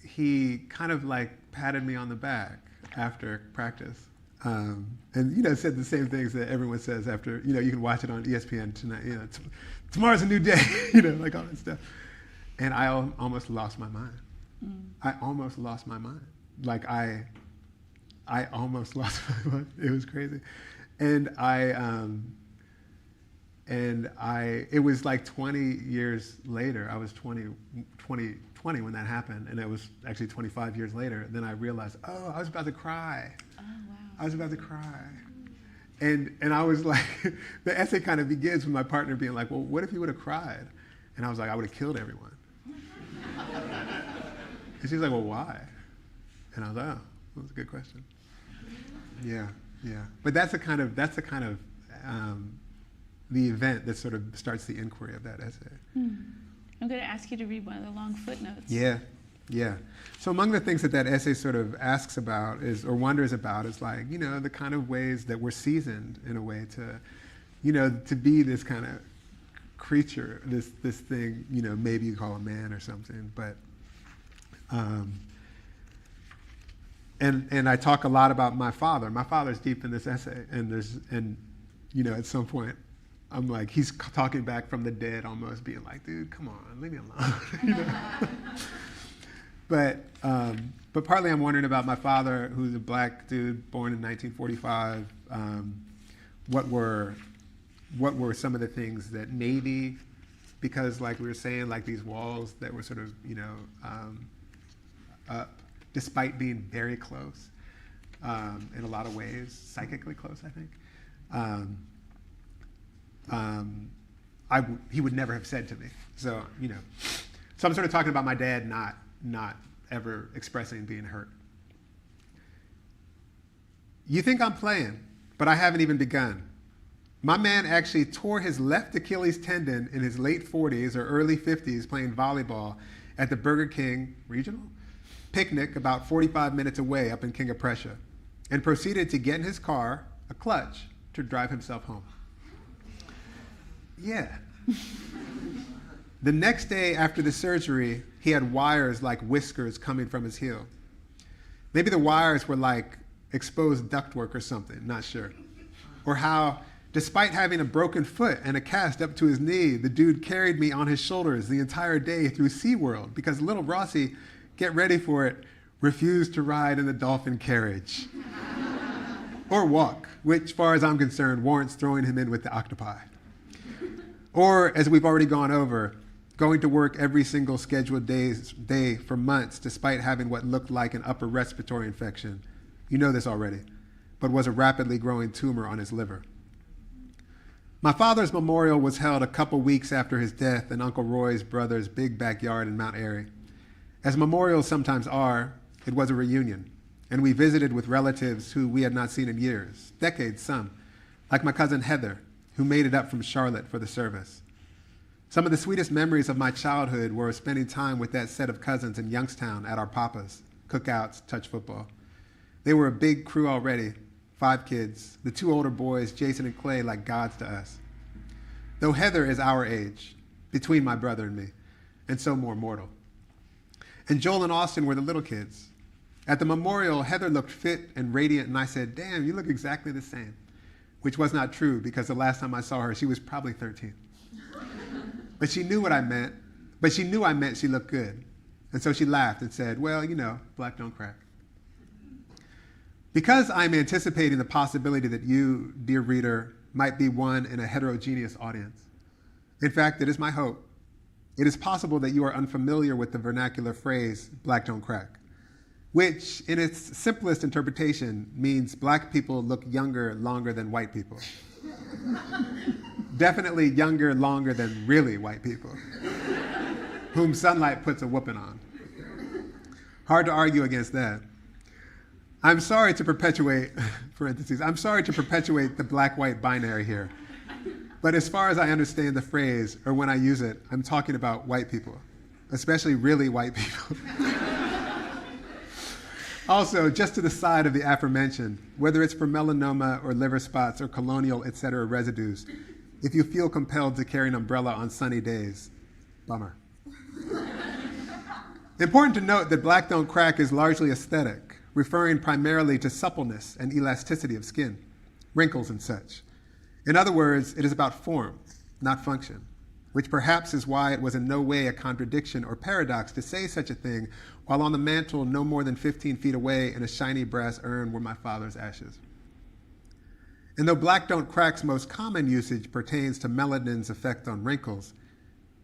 [SPEAKER 2] he kind of like patted me on the back after practice. And, you know, said the same things that everyone says after, you know, you can watch it on ESPN tonight, you know, tomorrow's a new day, you know, like all that stuff. And I almost lost my mind. I almost lost my mind. Like I almost lost my mind. It was crazy. And it was like 20 years later. I was 20 when that happened. And it was actually 25 years later. Then I realized, oh, I was about to cry.
[SPEAKER 3] Oh, wow.
[SPEAKER 2] I was about to cry. And I was like, the essay kind of begins with my partner being like, well, what if you would have cried? And I was like, I would have killed everyone. And she's like, well, why? And I was like, oh, that's a good question. Yeah. But that's the kind of the event that sort of starts the inquiry of that essay.
[SPEAKER 3] I'm going to ask you to read one of the long footnotes.
[SPEAKER 2] Yeah. So among the things that essay sort of asks about or wonders about is like, you know, the kind of ways that we're seasoned in a way to, you know, to be this kind of creature, this thing, you know, maybe you call a man or something, but, and I talk a lot about my father. My father's deep in this essay, and you know, at some point, I'm like, he's talking back from the dead, almost being like, dude, come on, leave me alone. You know? But partly I'm wondering about my father, who's a black dude born in 1945. What were some of the things that maybe, because like we were saying, like these walls that were sort of, you know, up, despite being very close, in a lot of ways, psychically close, I think. He would never have said to me. So, you know, so I'm sort of talking about my dad not ever expressing being hurt. You think I'm playing, but I haven't even begun. My man actually tore his left Achilles tendon in his late 40s or early 50s playing volleyball at the Burger King regional picnic about 45 minutes away up in King of Prussia, and proceeded to get in his car, a clutch, to drive himself home. Yeah. The next day after the surgery, he had wires like whiskers coming from his heel. Maybe the wires were like exposed ductwork or something, not sure. Or how, despite having a broken foot and a cast up to his knee, the dude carried me on his shoulders the entire day through SeaWorld because little Rossi, get ready for it, refused to ride in the dolphin carriage. Or walk, which, as far as I'm concerned, warrants throwing him in with the octopi. Or, as we've already gone over, going to work every single scheduled day for months despite having what looked like an upper respiratory infection. You know this already, but was a rapidly growing tumor on his liver. My father's memorial was held a couple weeks after his death in Uncle Roy's brother's big backyard in Mount Airy. As memorials sometimes are, it was a reunion, and we visited with relatives who we had not seen in years, decades some, like my cousin Heather, who made it up from Charlotte for the service. Some of the sweetest memories of my childhood were spending time with that set of cousins in Youngstown at our papa's, cookouts, touch football. They were a big crew already, 5 kids, the 2 older boys, Jason and Clay, like gods to us. Though Heather is our age, between my brother and me, and so more mortal. And Joel and Austin were the little kids. At the memorial, Heather looked fit and radiant, and I said, damn, you look exactly the same. Which was not true, because the last time I saw her, she was probably 13. But she knew what I meant, but she knew I meant she looked good. And so she laughed and said, well, you know, black don't crack. Because I'm anticipating the possibility that you, dear reader, might be one in a heterogeneous audience. In fact, it is my hope. It is possible that you are unfamiliar with the vernacular phrase, black don't crack. which in its simplest interpretation means black people look younger longer than white people. Definitely younger longer than really white people, whom sunlight puts a whooping on. Hard to argue against that. I'm sorry to perpetuate, parentheses, I'm sorry to perpetuate the black-white binary here. But as far as I understand the phrase, or when I use it, I'm talking about white people, especially really white people. Also, just to the side of the aforementioned, whether it's for melanoma or liver spots or colonial, etc. residues, if you feel compelled to carry an umbrella on sunny days, bummer. Important to note that black don't crack is largely aesthetic, referring primarily to suppleness and elasticity of skin, wrinkles and such. In other words, it is about form, not function, which perhaps is why it was in no way a contradiction or paradox to say such a thing while on the mantle no more than 15 feet away in a shiny brass urn were my father's ashes. And though black don't crack's most common usage pertains to melanin's effect on wrinkles,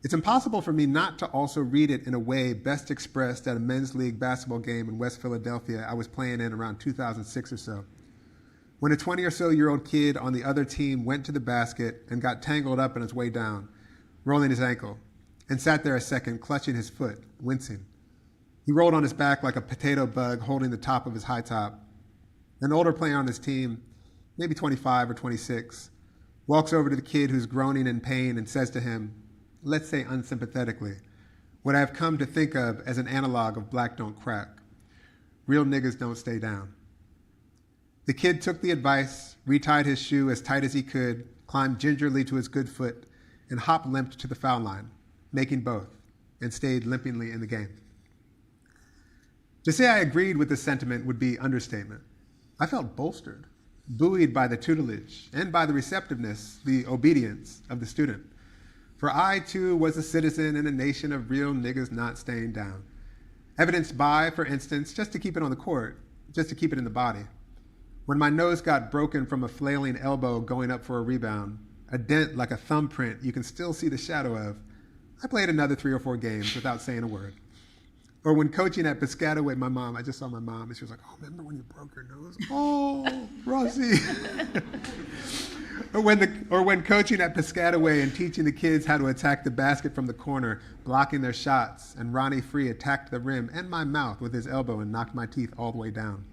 [SPEAKER 2] it's impossible for me not to also read it in a way best expressed at a men's league basketball game in West Philadelphia I was playing in around 2006 or so, when a 20 or so year old kid on the other team went to the basket and got tangled up on his way down, rolling his ankle, and sat there a second, clutching his foot, wincing. He rolled on his back like a potato bug holding the top of his high top. An older player on his team, maybe 25 or 26, walks over to the kid who's groaning in pain and says to him, let's say unsympathetically, what I have come to think of as an analog of black don't crack. Real niggas don't stay down. The kid took the advice, retied his shoe as tight as he could, climbed gingerly to his good foot, and hop-limped to the foul line, making both, and stayed limpingly in the game. To say I agreed with this sentiment would be understatement. I felt bolstered, buoyed by the tutelage, and by the receptiveness, the obedience of the student. For I, too, was a citizen in a nation of real niggas not staying down. Evidenced by, for instance, just to keep it on the court, just to keep it in the body. When my nose got broken from a flailing elbow going up for a rebound, a dent like a thumbprint you can still see the shadow of, I played another 3 or 4 games without saying a word. Or when coaching at Piscataway, my mom, I just saw my mom, and she was like, oh, remember when you broke your nose? Oh, Rossi. Or when coaching at Piscataway and teaching the kids how to attack the basket from the corner, blocking their shots, and Ronnie Free attacked the rim and my mouth with his elbow and knocked my teeth all the way down,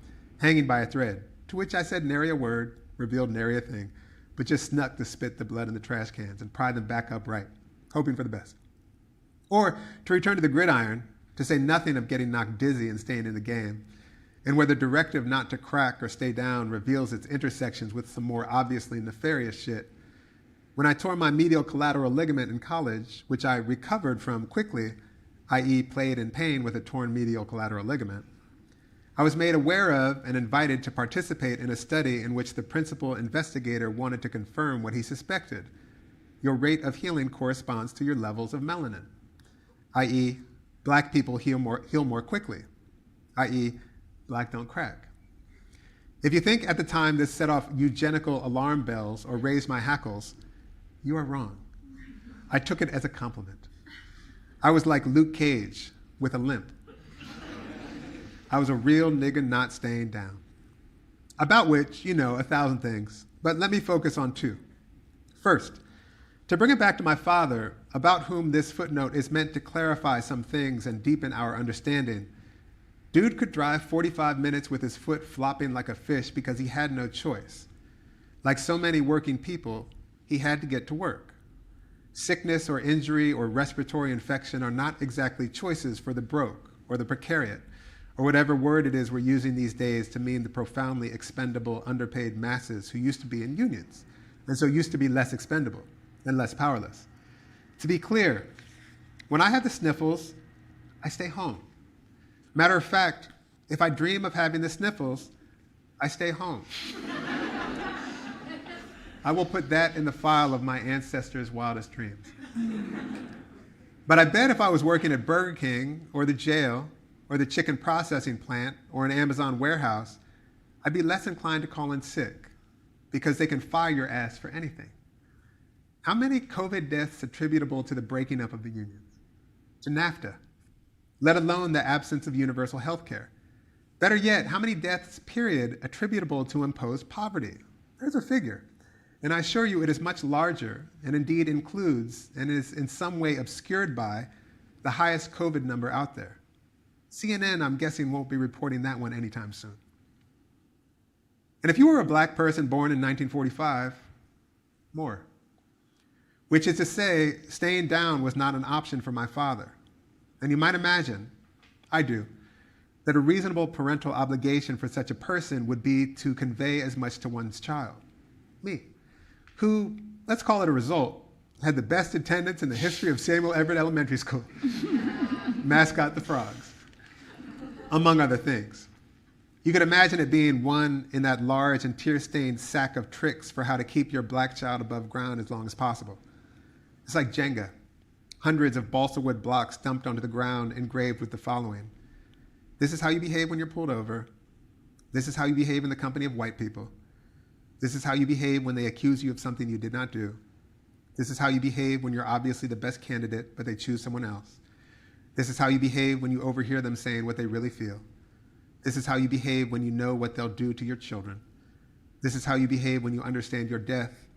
[SPEAKER 2] hanging by a thread, to which I said nary a word, revealed nary a thing, but just snuck to spit the blood in the trash cans and pry them back upright, hoping for the best. Or to return to the gridiron, to say nothing of getting knocked dizzy and staying in the game, and where the directive not to crack or stay down reveals its intersections with some more obviously nefarious shit. When I tore my medial collateral ligament in college, which I recovered from quickly, i.e. played in pain with a torn medial collateral ligament, I was made aware of and invited to participate in a study in which the principal investigator wanted to confirm what he suspected. Your rate of healing corresponds to your levels of melanin, i.e. black people heal more quickly, i.e. black don't crack. If you think at the time this set off eugenical alarm bells or raised my hackles, you are wrong. I took it as a compliment. I was like Luke Cage with a limp. I was a real nigga not staying down. About which, 1,000 things, but let me focus on 2. First, to bring it back to my father, about whom this footnote is meant to clarify some things and deepen our understanding. Dude could drive 45 minutes with his foot flopping like a fish because he had no choice. Like so many working people, he had to get to work. Sickness or injury or respiratory infection are not exactly choices for the broke or the precariat, or whatever word it is we're using these days to mean the profoundly expendable, underpaid masses who used to be in unions, and so used to be less expendable and less powerless. To be clear, when I have the sniffles, I stay home. Matter of fact, if I dream of having the sniffles, I stay home. I will put that in the file of my ancestors' wildest dreams. But I bet if I was working at Burger King or the jail or the chicken processing plant or an Amazon warehouse, I'd be less inclined to call in sick because they can fire your ass for anything. How many COVID deaths attributable to the breaking up of the unions? To NAFTA, let alone the absence of universal health care? Better yet, how many deaths, period, attributable to imposed poverty? There's a figure. And I assure you it is much larger and indeed includes and is in some way obscured by the highest COVID number out there. CNN, I'm guessing, won't be reporting that one anytime soon. And if you were a black person born in 1945, more. Which is to say, staying down was not an option for my father. And you might imagine, I do, that a reasonable parental obligation for such a person would be to convey as much to one's child, me, who, let's call it a result, had the best attendance in the history of Samuel Everett Elementary School. Mascot the Frogs, among other things. You could imagine it being one in that large and tear-stained sack of tricks for how to keep your black child above ground as long as possible. It's like Jenga, hundreds of balsa wood blocks dumped onto the ground engraved with the following: this is how you behave when you're pulled over. This is how you behave in the company of white people. This is how you behave when they accuse you of something you did not do. This is how you behave when you're obviously the best candidate, but they choose someone else. This is how you behave when you overhear them saying what they really feel. This is how you behave when you know what they'll do to your children. This is how you behave when you understand your death,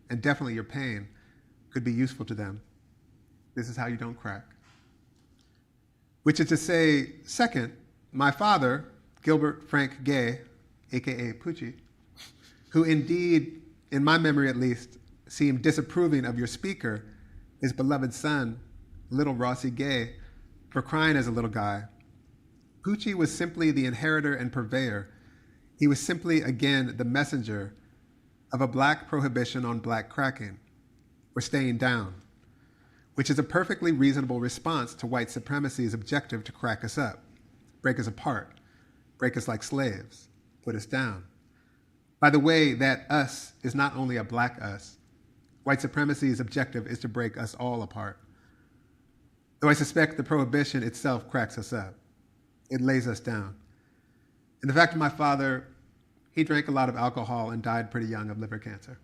[SPEAKER 2] and definitely your pain, could be useful to them. This is how you don't crack. Which is to say, second, my father, Gilbert Frank Gay, aka Poochie, who indeed, in my memory at least, seemed disapproving of your speaker, his beloved son, little Rossie Gay, for crying as a little guy. Poochie was simply the inheritor and purveyor. He was simply, again, the messenger of a black prohibition on black cracking, or staying down, which is a perfectly reasonable response to white supremacy's objective to crack us up, break us apart, break us like slaves, put us down. By the way, that us is not only a black us. White supremacy's objective is to break us all apart. Though I suspect the prohibition itself cracks us up. It lays us down. And the fact of my father, he drank a lot of alcohol and died pretty young of liver cancer.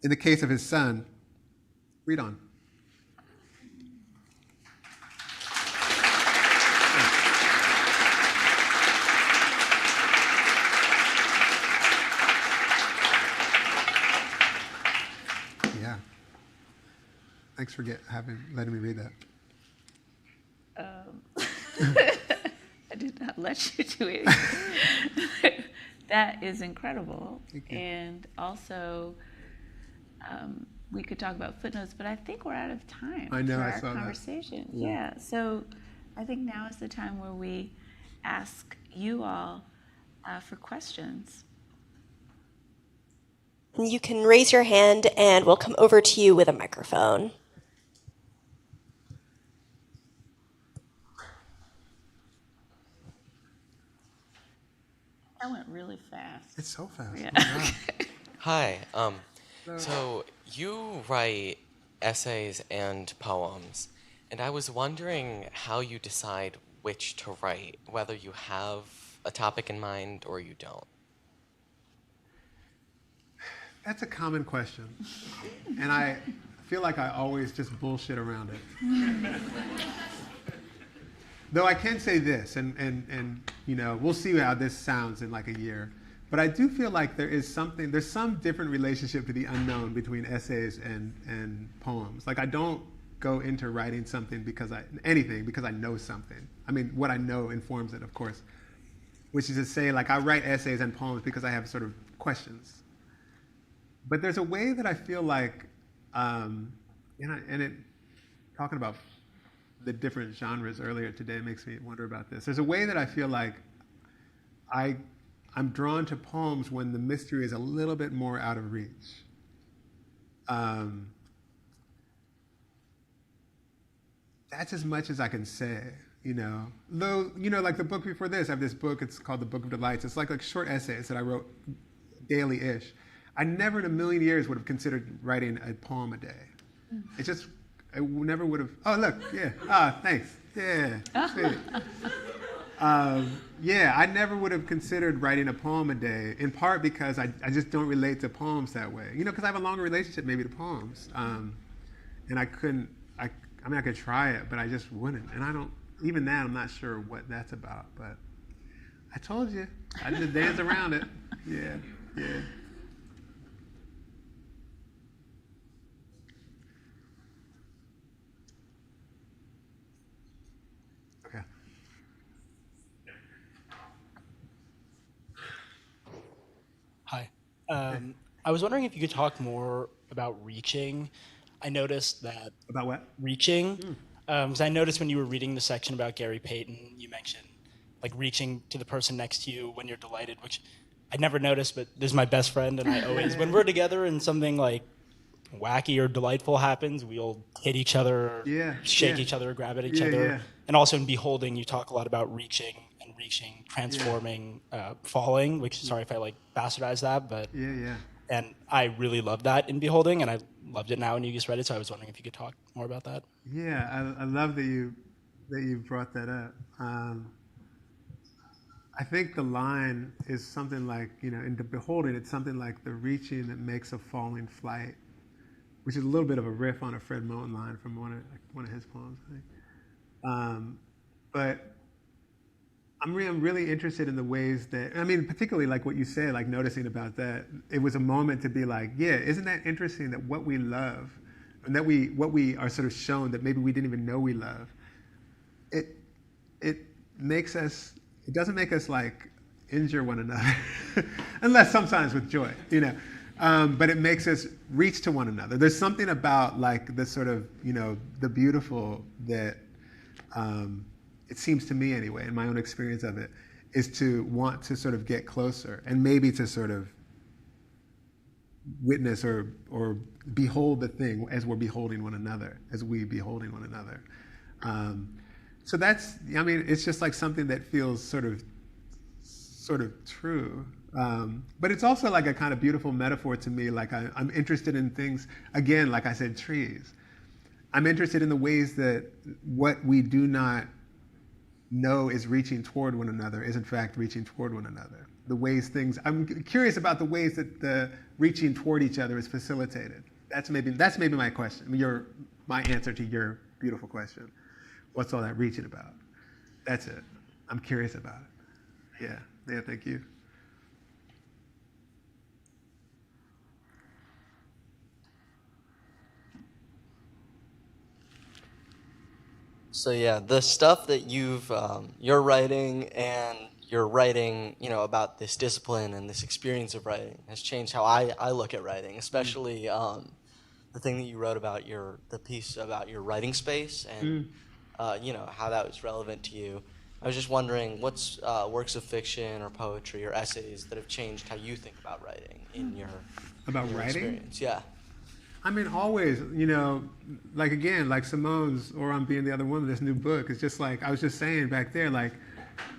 [SPEAKER 2] In the case of his son, read on. Yeah. Thanks for letting me read that.
[SPEAKER 3] I did not let you do it. That is incredible. And also, we could talk about footnotes, but I think we're out of time
[SPEAKER 2] I know,
[SPEAKER 3] for
[SPEAKER 2] I
[SPEAKER 3] our
[SPEAKER 2] saw that.
[SPEAKER 3] conversation. Yeah. So I think now is the time where we ask you all for questions.
[SPEAKER 4] You can raise your hand and we'll come over to you with a microphone.
[SPEAKER 3] That went really fast.
[SPEAKER 2] It's so fast.
[SPEAKER 3] Yeah.
[SPEAKER 2] Oh, wow.
[SPEAKER 5] Hi. So you write essays and poems, and I was wondering how you decide which to write, whether you have a topic in mind or you don't.
[SPEAKER 2] That's a common question. And I feel like I always just bullshit around it. Though I can say this, and you know, we'll see how this sounds in like a year. But I do feel like there's some different relationship to the unknown between essays and poems. Like I don't go into writing something because I know something. I mean, what I know informs it, of course. Which is to say, like I write essays and poems because I have sort of questions. But there's a way that I feel like, talking about the different genres earlier today makes me wonder about this. There's a way that I feel like I'm drawn to poems when the mystery is a little bit more out of reach. That's as much as I can say, you know. Though, you know, like the book before this, I have this book, it's called The Book of Delights. It's like short essays that I wrote daily-ish. I never in a million years would have considered writing a poem a day. I never would have, oh, look, yeah, thanks, yeah, sweet. Yeah, I never would have considered writing a poem a day, in part because I just don't relate to poems that way. You know, because I have a longer relationship maybe to poems. And I could try it, but I just wouldn't. And even that, I'm not sure what that's about. But I told you. I just dance around it. Yeah, yeah. Okay.
[SPEAKER 6] Hi. I was wondering if you could talk more about reaching. I noticed that
[SPEAKER 2] About what?
[SPEAKER 6] reaching, because I noticed when you were reading the section about Gary Payton, you mentioned like reaching to the person next to you when you're delighted, which I never noticed, but this is my best friend, and I always, when we're together and something like wacky or delightful happens, we'll hit each other,
[SPEAKER 2] Yeah,
[SPEAKER 6] shake
[SPEAKER 2] yeah,
[SPEAKER 6] each other, grab at each
[SPEAKER 2] yeah,
[SPEAKER 6] other.
[SPEAKER 2] yeah,
[SPEAKER 6] And also in beholding, you talk a lot about reaching, transforming, falling, which, sorry if I like bastardize that, but,
[SPEAKER 2] yeah, yeah.
[SPEAKER 6] and I really love that in beholding, and I loved it now when you just read it, so I was wondering if you could talk more about that.
[SPEAKER 2] Yeah, I love that you brought that up. I think the line is something like, in the beholding, it's something like the reaching that makes a falling flight, which is a little bit of a riff on a Fred Moten line from one of his poems, I think. But I'm really interested in the ways that, I mean, particularly like what you said, like noticing about that. It was a moment to be like, yeah, isn't that interesting that what we love and that what we are sort of shown that maybe we didn't even know we love, it it makes us, it doesn't make us like injure one another, unless sometimes with joy, but it makes us reach to one another. There's something about like the sort of, the beautiful that, it seems to me anyway, in my own experience of it, is to want to sort of get closer and maybe to sort of witness or behold the thing as we're beholding one another, as we beholding one another. So that's, I mean, it's just like something that feels sort of true. But it's also like a kind of beautiful metaphor to me. Like I'm interested in things, again, like I said, trees. I'm interested in the ways that what we do not know is reaching toward one another is in fact reaching toward one another. The ways things, I'm curious about the ways that the reaching toward each other is facilitated. That's maybe my question. I mean, my answer to your beautiful question. What's all that reaching about? That's it. I'm curious about it. Yeah, thank you.
[SPEAKER 7] So yeah, the stuff that you're writing and you're writing, about this discipline and this experience of writing has changed how I look at writing, especially the thing that you wrote about the piece about your writing space and how that was relevant to you. I was just wondering what's works of fiction or poetry or essays that have changed how you think about writing in your
[SPEAKER 2] Writing?
[SPEAKER 7] experience. Yeah.
[SPEAKER 2] I mean, always, like again, like Simone's or on Being the Other Woman, this new book, it's just like, I was just saying back there, like,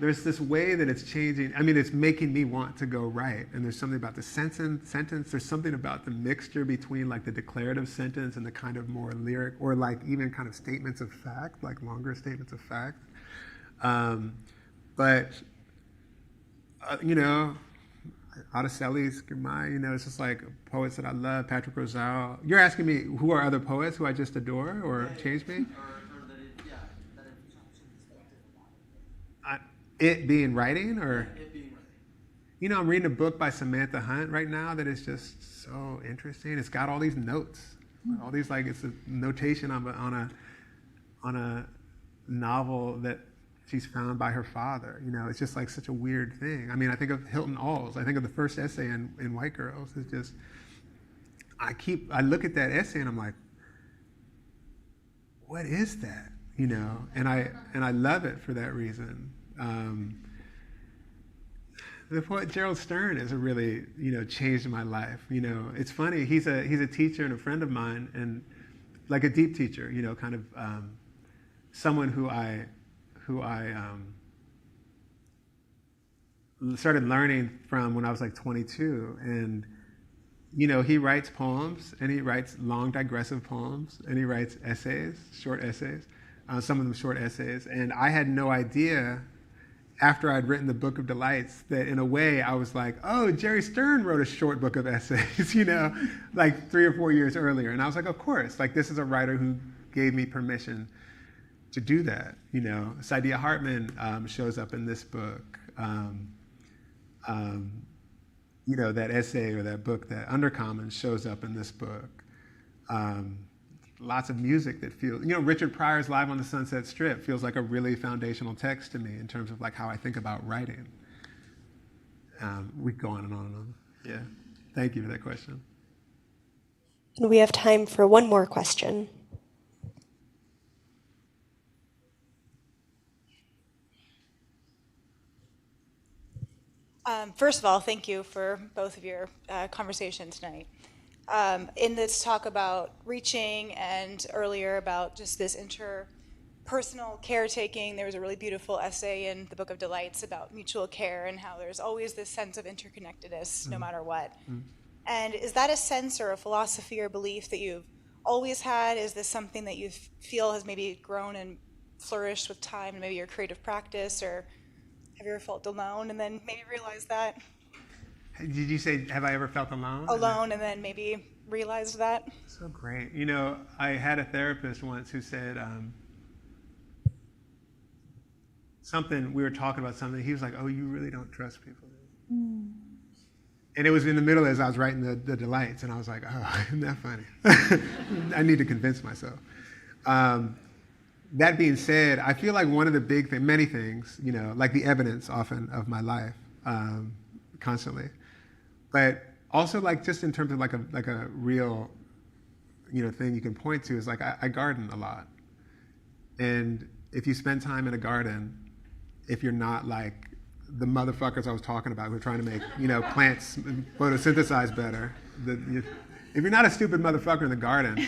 [SPEAKER 2] there's this way that it's changing. I mean, it's making me want to go write. And there's something about the sentence, there's something about the mixture between like the declarative sentence and the kind of more lyric, or like even kind of statements of fact, like longer statements of fact. But, Araceli's Girmay, it's just like poets that I love, Patrick Rosal. You're asking me who are other poets who I just adore or changed me? It being writing or? It being writing. I'm reading a book by Samantha Hunt right now that is just so interesting. It's got all these notes, all these like, it's a notation on a novel that she's found by her father. It's just like such a weird thing. I mean, I think of Hilton Als. I think of the first essay in White Girls. It's just, I look at that essay and I'm like, what is that? And I love it for that reason. The poet Gerald Stern has really, changed my life. It's funny. He's a teacher and a friend of mine, and like a deep teacher. Kind of someone who I started learning from when I was like 22, and he writes poems, and he writes long digressive poems, and he writes essays, short essays, some of them short essays, and I had no idea after I'd written the Book of Delights that in a way I was like, oh, Jerry Stern wrote a short book of essays, like 3 or 4 years earlier, and I was like, of course, like this is a writer who gave me permission to do that. Saidiya Hartman shows up in this book. that essay or that book, that Undercommon, shows up in this book. Lots of music that feels, Richard Pryor's Live on the Sunset Strip feels like a really foundational text to me in terms of like how I think about writing. We go on and on and on. Yeah. Thank you for that question.
[SPEAKER 4] And we have time for one more question.
[SPEAKER 8] First of all, thank you for both of your conversation tonight. In this talk about reaching and earlier about just this interpersonal caretaking, there was a really beautiful essay in the Book of Delights about mutual care and how there's always this sense of interconnectedness no matter what. And is that a sense or a philosophy or belief that you've always had? Is this something that you feel has maybe grown and flourished with time and maybe your creative practice, or have you ever felt alone and then maybe realized that?
[SPEAKER 2] Did you say, have I ever felt alone?
[SPEAKER 8] Alone and then maybe realized that?
[SPEAKER 2] So great. I had a therapist once who said we were talking about something, he was like, oh, you really don't trust people. And it was in the middle as I was writing the Delights, and I was like, oh, isn't that funny? I need to convince myself. That being said, I feel like one of the big things, many things, like the evidence often of my life, constantly, but also like just in terms of like a real, thing you can point to is like I garden a lot, and if you spend time in a garden, if you're not like the motherfuckers I was talking about who are trying to make plants photosynthesize better, if you're not a stupid motherfucker in the garden,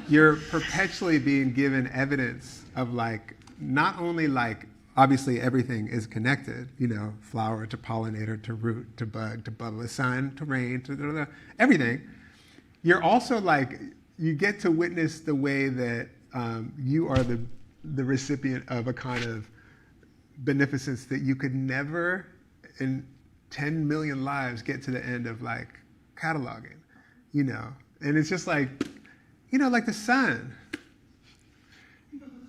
[SPEAKER 2] you're perpetually being given evidence of like, not only like, obviously everything is connected, flower to pollinator to root to bug to bubble, sun to rain to everything. You're also like, you get to witness the way that you are the recipient of a kind of beneficence that you could never in 10 million lives get to the end of like cataloging, and it's just like, like the sun.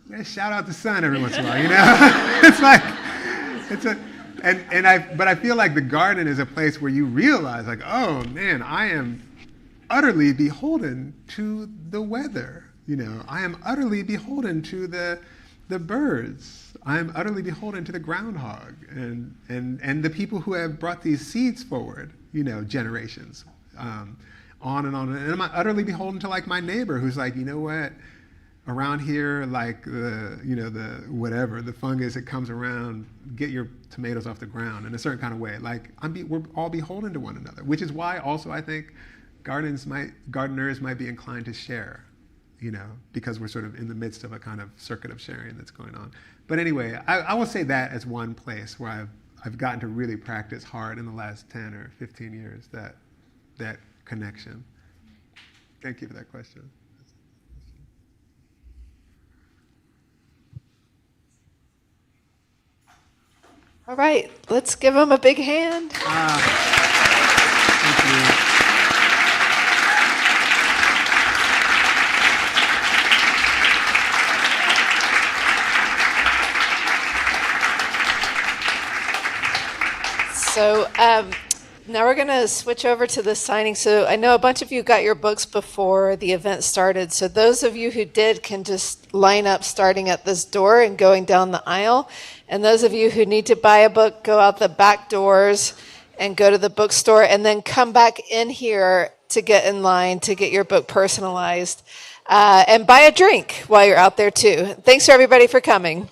[SPEAKER 2] Yeah, shout out the sun every once in a while, It's like, but I feel like the garden is a place where you realize like, oh man, I am utterly beholden to the weather, I am utterly beholden to the birds. I am utterly beholden to the groundhog and the people who have brought these seeds forward, generations, on and on. And I'm utterly beholden to like my neighbor who's like, what, around here, like the whatever, the fungus that comes around, get your tomatoes off the ground in a certain kind of way. Like we're all beholden to one another, which is why also I think gardeners might be inclined to share, because we're sort of in the midst of a kind of circuit of sharing that's going on. But anyway, I will say that as one place where I've gotten to really practice hard in the last 10 or 15 years, that connection. Thank you for that question.
[SPEAKER 1] All right, let's give them a big hand.
[SPEAKER 2] Thank you.
[SPEAKER 1] So now we're going to switch over to the signing. So I know a bunch of you got your books before the event started. So those of you who did can just line up starting at this door and going down the aisle. And those of you who need to buy a book, go out the back doors and go to the bookstore and then come back in here to get in line to get your book personalized. And buy a drink while you're out there too. Thanks for everybody for coming.